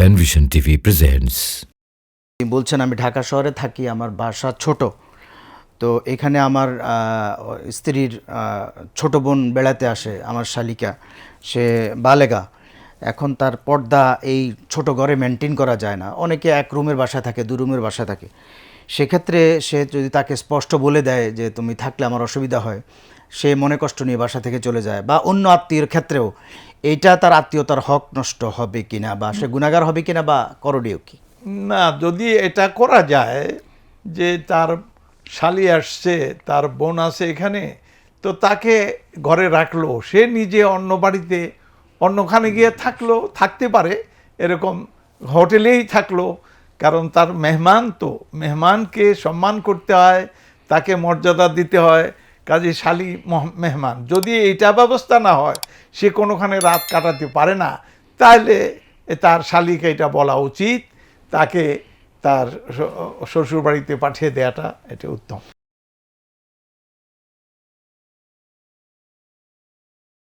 পেনভিশন TV presents. বলছেন আমি ঢাকা শহরে থাকি, আমার বাসা ছোট। তো এখানে আমার স্ত্রীর ছোট বোন বেড়াতে আসে, আমার শালিকা, সে বালেগা। এখন তার পর্দা এই ছোট ঘরে মেনটেন করা যায় না। অনেকে এক রুমের বাসা থাকে, দু রুমের বাসা থাকে। সেক্ষেত্রে সে যদি তাকে স্পষ্ট বলে দেয় যে তুমি থাকলে আমার অসুবিধা হয়, সে মনে কষ্ট নিয়ে বাসা থেকে চলে যায়, বা অন্য আত্মীয়ের ক্ষেত্রেও এইটা তার আত্মীয়তার হক নষ্ট হবে কিনা, বা সে গুনাহগার হবে কিনা, বা করণীয় কি? না, যদি এটা করা যায় যে তার শালি আসছে, তার বোন আছে এখানে, তো তাকে ঘরে রাখলো, সে নিজে অন্য বাড়িতে অন্যখানে গিয়ে থাকলো, থাকতে পারে, এরকম হোটেলেই থাকলো, কারণ তার মেহমান, তো মেহমানকে সম্মান করতে হয়, তাকে মর্যাদা দিতে হয়, কাজে শালি মেহমান। যদি এইটা ব্যবস্থা না হয়, সে কোনোখানে রাত কাটাতে পারে না, তাহলে তার শালিকে এটা বলা উচিত, তাকে তার শ্বশুরবাড়িতে পাঠিয়ে দেওয়াটা এটা উত্তম।